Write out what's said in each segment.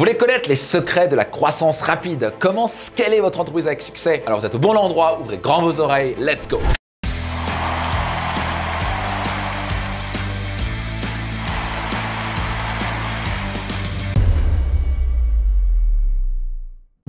Vous voulez connaître les secrets de la croissance rapide? Comment scaler votre entreprise avec succès? Alors vous êtes au bon endroit, ouvrez grand vos oreilles, let's go!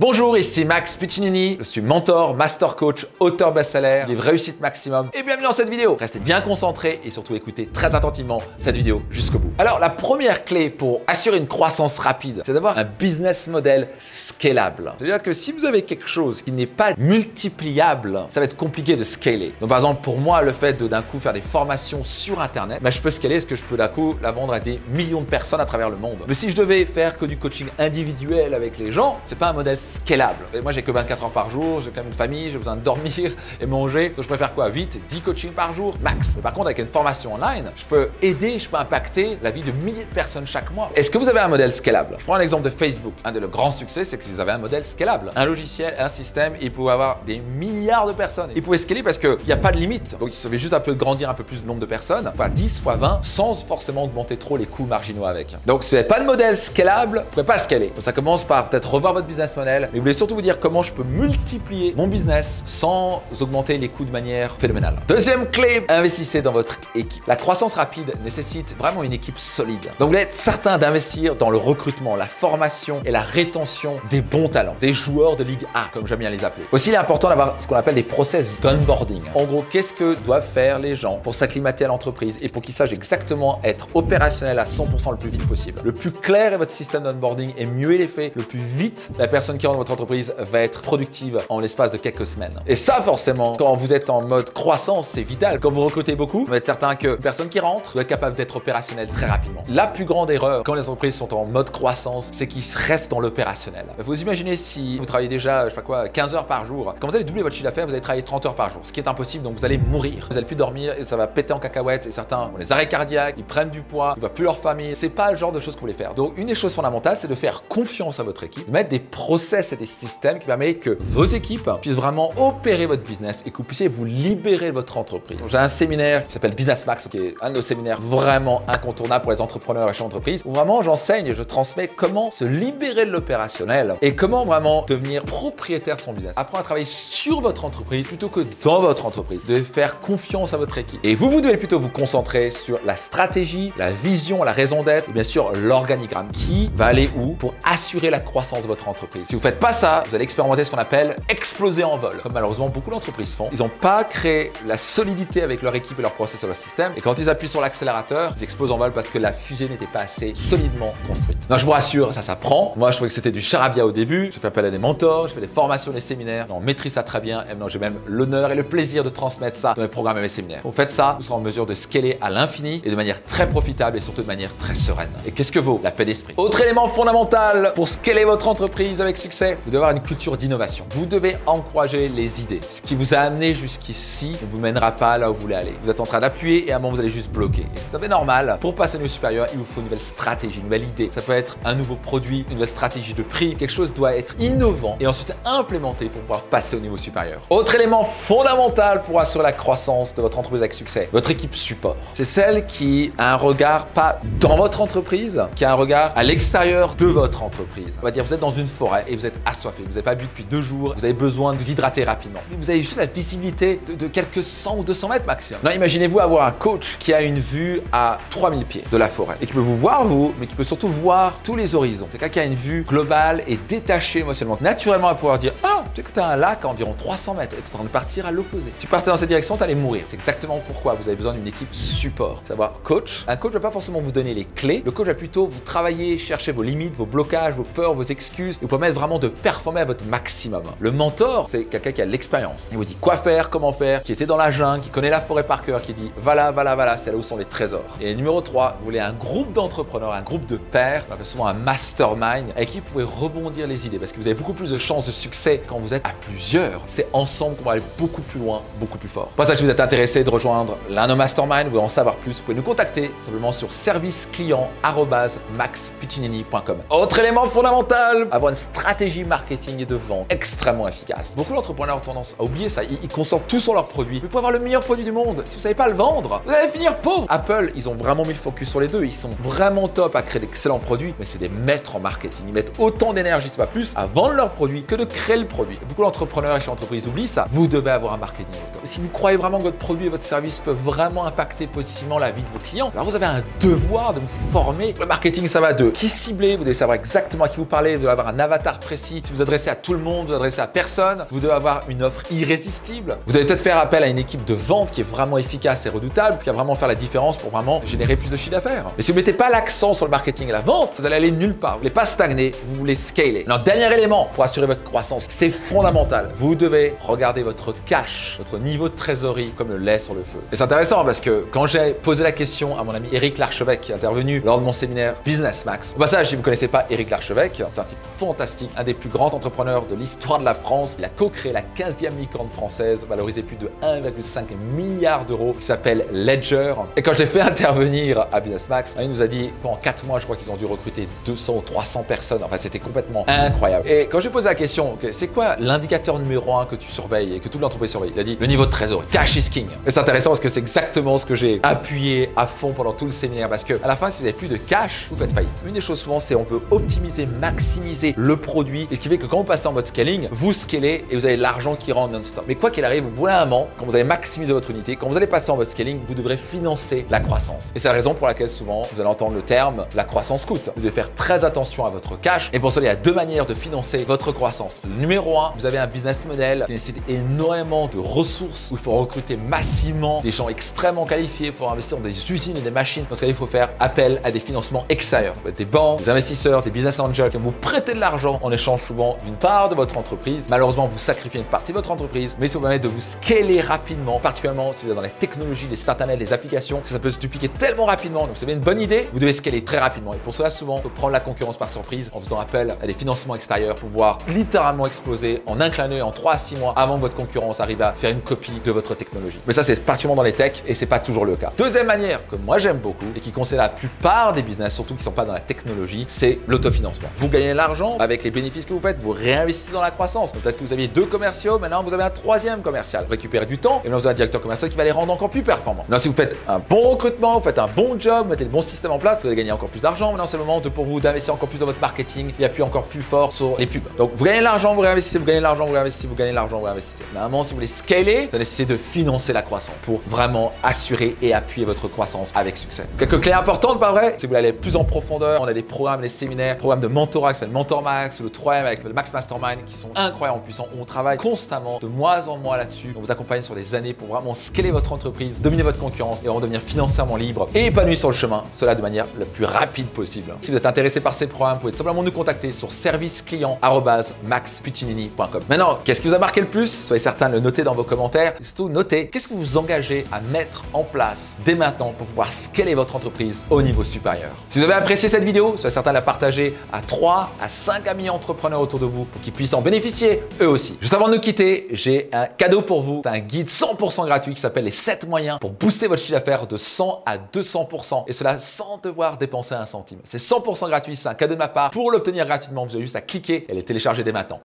Bonjour, ici Max Piccinini, je suis mentor, master coach, auteur best-seller, livre Réussite Maximum et bienvenue dans cette vidéo. Restez bien concentrés et surtout écoutez très attentivement cette vidéo jusqu'au bout. Alors la première clé pour assurer une croissance rapide, c'est d'avoir un business model scalable. C'est-à-dire que si vous avez quelque chose qui n'est pas multipliable, ça va être compliqué de scaler. Donc par exemple pour moi, le fait de d'un coup faire des formations sur internet, je peux scaler parce que je peux d'un coup la vendre à des millions de personnes à travers le monde. Mais si je devais faire que du coaching individuel avec les gens, c'est pas un modèle scalable. Et moi, j'ai que 24 heures par jour, j'ai quand même une famille, j'ai besoin de dormir et manger. Donc, je préfère quoi? 8, 10 coachings par jour, max. Mais par contre, avec une formation online, je peux aider, je peux impacter la vie de milliers de personnes chaque mois. Est-ce que vous avez un modèle scalable? Je prends un exemple de Facebook. Un des grands succès, c'est que vous avez un modèle scalable. Un logiciel, un système, il pouvait avoir des milliards de personnes. Il pouvait scaler parce qu'il n'y a pas de limite. Donc, il suffit juste un peu de grandir un peu plus le nombre de personnes, fois 10, fois 20, sans forcément augmenter trop les coûts marginaux avec. Donc, si vous n'avez pas de modèle scalable, vous ne pouvez pas scaler. Donc, ça commence par peut-être revoir votre business model, mais vous voulez surtout vous dire comment je peux multiplier mon business sans augmenter les coûts de manière phénoménale. Deuxième clé, investissez dans votre équipe. La croissance rapide nécessite vraiment une équipe solide. Donc vous voulez être certain d'investir dans le recrutement, la formation et la rétention des bons talents, des joueurs de Ligue A, comme j'aime bien les appeler. Aussi, il est important d'avoir ce qu'on appelle des process d'onboarding. En gros, qu'est-ce que doivent faire les gens pour s'acclimater à l'entreprise et pour qu'ils sachent exactement être opérationnels à 100% le plus vite possible. Le plus clair est votre système d'onboarding et mieux il est fait, le plus vite la personne qui rentre dans votre entreprise va être productive en l'espace de quelques semaines. Et ça, forcément, quand vous êtes en mode croissance, c'est vital. Quand vous recrutez beaucoup, vous êtes certain que personne qui rentre doit être capable d'être opérationnel très rapidement. La plus grande erreur quand les entreprises sont en mode croissance, c'est qu'ils restent dans l'opérationnel. Vous imaginez si vous travaillez déjà, je sais pas quoi, 15 heures par jour. Quand vous allez doubler votre chiffre d'affaires, vous allez travailler 30 heures par jour, ce qui est impossible, donc vous allez mourir. Vous n'allez plus dormir et ça va péter en cacahuète et certains ont des arrêts cardiaques, ils prennent du poids, ils voient plus leur famille. C'est pas le genre de choses que vous voulez faire. Donc une des choses fondamentales, c'est de faire confiance à votre équipe, de mettre des process et des systèmes qui permettent que vos équipes puissent vraiment opérer votre business et que vous puissiez vous libérer de votre entreprise. J'ai un séminaire qui s'appelle Business Max, qui est un de nos séminaires vraiment incontournables pour les entrepreneurs et chefs d'entreprise, où vraiment j'enseigne et je transmets comment se libérer de l'opérationnel et comment vraiment devenir propriétaire de son business. Apprendre à travailler sur votre entreprise plutôt que dans votre entreprise, de faire confiance à votre équipe. Et vous devez plutôt vous concentrer sur la stratégie, la vision, la raison d'être et bien sûr l'organigramme. Qui va aller où pour assurer la croissance de votre entreprise. Si vous ne faites pas ça, vous allez expérimenter ce qu'on appelle exploser en vol, comme malheureusement beaucoup d'entreprises font. Ils n'ont pas créé la solidité avec leur équipe et leur process et leur système. Et quand ils appuient sur l'accélérateur, ils explosent en vol parce que la fusée n'était pas assez solidement construite. Non, je vous rassure, ça s'apprend. Moi, je trouvais que c'était du charabia au début. J'ai fait appel à des mentors, j'ai fait des formations, des séminaires. On maîtrise ça très bien. Et maintenant, j'ai même l'honneur et le plaisir de transmettre ça dans mes programmes et mes séminaires. Vous faites ça, vous serez en mesure de scaler à l'infini et de manière très profitable et surtout de manière très sereine. Et qu'est-ce que vaut la paix d'esprit? Autre élément fondamental pour scaler votre entreprise avec succès, vous devez avoir une culture d'innovation. Vous devez encourager les idées. Ce qui vous a amené jusqu'ici ne vous mènera pas là où vous voulez aller. Vous êtes en train d'appuyer et à un moment vous allez juste bloquer. Et c'est tout à fait normal. Pour passer au niveau supérieur, il vous faut une nouvelle stratégie, une nouvelle idée. Ça peut être un nouveau produit, une nouvelle stratégie de prix. Quelque chose doit être innovant et ensuite implémenté pour pouvoir passer au niveau supérieur. Autre élément fondamental pour assurer la croissance de votre entreprise avec succès, votre équipe support. C'est celle qui a un regard pas dans votre entreprise, qui a un regard à l'extérieur de votre entreprise. On va dire vous êtes dans une forêt et vous êtes assoiffé. Vous n'avez pas bu depuis 2 jours, vous avez besoin de vous hydrater rapidement. Mais vous avez juste la visibilité de quelques 100 ou 200 mètres maximum. Non, imaginez-vous avoir un coach qui a une vue à 3000 pieds de la forêt et qui peut vous voir vous, mais qui peut surtout voir tous les horizons. Quelqu'un qui a une vue globale et détachée émotionnellement. Naturellement, à pouvoir dire ah, tu sais que tu as un lac à environ 300 mètres et tu es en train de partir à l'opposé. Si tu partais dans cette direction, tu allais mourir. C'est exactement pourquoi vous avez besoin d'une équipe support. Savoir coach. Un coach ne va pas forcément vous donner les clés. Le coach va plutôt vous travailler, chercher vos limites, vos blocages, vos peurs, vos excuses et vous permettre vraiment de performer à votre maximum. Le mentor, c'est quelqu'un qui a l'expérience. Il vous dit quoi faire, comment faire, qui était dans la jungle, qui connaît la forêt par cœur, qui dit voilà, c'est là où sont les trésors. Et numéro 3, vous voulez un groupe d'entrepreneurs, un groupe de pairs, on appelle souvent un mastermind, avec qui vous pouvez rebondir les idées parce que vous avez beaucoup plus de chances de succès quand vous êtes à plusieurs. C'est ensemble qu'on va aller beaucoup plus loin, beaucoup plus fort. Pour ça, si vous êtes intéressé de rejoindre l'un de nos masterminds, vous voulez en savoir plus, vous pouvez nous contacter simplement sur serviceclient@maxpiccinini.com. Autre élément fondamental, avoir une stratégie marketing et de vente extrêmement efficace. Beaucoup d'entrepreneurs ont tendance à oublier ça. Ils concentrent tout sur leur produit. Vous pouvez avoir le meilleur produit du monde. Si vous ne savez pas le vendre, vous allez finir pauvre. Apple, ils ont vraiment mis le focus sur les deux. Ils sont vraiment top à créer d'excellents produits, mais c'est des maîtres en marketing. Ils mettent autant d'énergie, c'est pas plus, à vendre leurs produits que de créer le produit. Et beaucoup d'entrepreneurs et chez l'entreprise oublient ça. Vous devez avoir un marketing au top. Si vous croyez vraiment que votre produit et votre service peuvent vraiment impacter positivement la vie de vos clients, alors vous avez un devoir de vous former. Le marketing, ça va de qui cibler, vous devez savoir exactement à qui vous parlez, vous devez avoir un avatar précis. Si vous adressez à tout le monde, vous adressez à personne, vous devez avoir une offre irrésistible. Vous devez peut-être faire appel à une équipe de vente qui est vraiment efficace et redoutable, qui va vraiment faire la différence pour vraiment générer plus de chiffre d'affaires. Mais si vous ne mettez pas l'accent sur le marketing et la vente, vous allez aller nulle part. Vous ne voulez pas stagner, vous voulez scaler. Alors, dernier élément pour assurer votre croissance, c'est fondamental. Vous devez regarder votre cash, votre niveau de trésorerie comme le lait sur le feu. Et c'est intéressant parce que quand j'ai posé la question à mon ami Éric Larchevêque qui est intervenu lors de mon séminaire Business Max. Au passage, si vous ne connaissez pas Éric Larchevêque, c'est un type fantastique, un des plus grands entrepreneurs de l'histoire de la France. Il a co-créé la 15e licorne française, valorisée plus de 1,5 milliard d'euros, qui s'appelle Ledger. Et quand j'ai fait intervenir à Business Max, il nous a dit qu'en 4 mois, je crois qu'ils ont dû recruter 200 ou 300 personnes. Enfin, c'était complètement incroyable. Et quand j'ai posé la question, okay, c'est quoi l'indicateur numéro 1 que tu surveilles et que toute l'entreprise surveille? Il a dit le niveau de trésorerie. Cash is king. Et c'est intéressant parce que c'est exactement ce que j'ai appuyé à fond pendant tout le séminaire. Parce que à la fin, si vous n'avez plus de cash, vous faites faillite. Une des choses souvent, c'est on veut optimiser, maximiser le produit. Et ce qui fait que quand vous passez en mode scaling, vous scalez et vous avez l'argent qui rentre non-stop. Mais quoi qu'il arrive, au bout d'un moment, quand vous allez maximiser votre unité, quand vous allez passer en mode scaling, vous devrez financer la croissance. Et c'est la raison pour laquelle souvent, vous allez entendre le terme la croissance coûte. Vous devez faire très attention à votre cash. Et pour cela, il y a deux manières de financer votre croissance. Numéro 1, vous avez un business model qui nécessite énormément de ressources, où il faut recruter massivement des gens extrêmement qualifiés pour investir dans des usines et des machines. Dans ce cas, il faut faire appel à des financements extérieurs. Des banques, des investisseurs, des business angels qui vont vous prêter de l'argent en échange souvent d'une part de votre entreprise. Malheureusement, vous sacrifiez une partie de votre entreprise, mais ça vous permet de vous scaler rapidement, particulièrement si vous êtes dans les technologies, les sites internet, les applications. Ça peut se dupliquer tellement rapidement. Donc, vous avez une bonne idée, vous devez scaler très rapidement. Et pour cela, souvent, il faut prendre la concurrence par surprise en faisant appel à des financements extérieurs pour pouvoir littéralement exploser en un clin d'œil en 3 à 6 mois avant que votre concurrence arrive à faire une copie de votre technologie. Mais ça, c'est particulièrement dans les techs et c'est pas toujours le cas. Deuxième manière que moi j'aime beaucoup et qui concerne la plupart des business, surtout qui ne sont pas dans la technologie, c'est l'autofinancement. Vous gagnez de l'argent avec les bénéfices que vous faites, vous réinvestissez dans la croissance. Peut-être que vous aviez 2 commerciaux, maintenant vous avez un 3e commercial. Vous récupérez du temps et maintenant vous avez un directeur commercial qui va les rendre encore plus performants. Maintenant, si vous faites un bon recrutement, vous faites un bon job, vous mettez le bon système en place, vous allez gagner encore plus d'argent. Maintenant, c'est le moment pour vous d'investir encore plus dans votre marketing et appuyer encore plus fort sur les pubs. Donc, vous gagnez de l'argent, vous réinvestissez, vous gagnez de l'argent, vous réinvestissez, vous gagnez de l'argent, vous réinvestissez. Mais à un moment, si vous voulez scaler, vous allez essayer de financer la croissance pour vraiment assurer et appuyer votre croissance avec succès. Quelques clés importantes, pas vrai? Si vous voulez aller plus en profondeur, on a des programmes, des séminaires, programmes de mentorat qui s'appelle Mentor Max, le 3e avec le Max Mastermind qui sont incroyablement puissants. On travaille constamment, de mois en mois là-dessus. On vous accompagne sur des années pour vraiment scaler votre entreprise, dominer votre concurrence et en devenir financièrement libre et épanoui sur le chemin. Cela de manière la plus rapide possible. Si vous êtes intéressé par ces programmes, vous pouvez simplement nous contacter sur serviceclient@maxpiccinini.com. Maintenant, qu'est-ce qui vous a marqué le plus? Soyez certain de le noter dans vos commentaires. Et surtout, notez qu'est-ce que vous vous engagez à mettre en place dès maintenant pour pouvoir scaler votre entreprise au niveau supérieur. Si vous avez apprécié cette vidéo, soyez certain de la partager à 3 à 5 amis entrepreneurs autour de vous pour qu'ils puissent en bénéficier eux aussi. Juste avant de nous quitter, j'ai un cadeau pour vous. C'est un guide 100% gratuit qui s'appelle les 7 moyens pour booster votre chiffre d'affaires de 100 à 200% et cela sans devoir dépenser un centime. C'est 100% gratuit, c'est un cadeau de ma part. Pour l'obtenir gratuitement, vous avez juste à cliquer et le télécharger dès maintenant.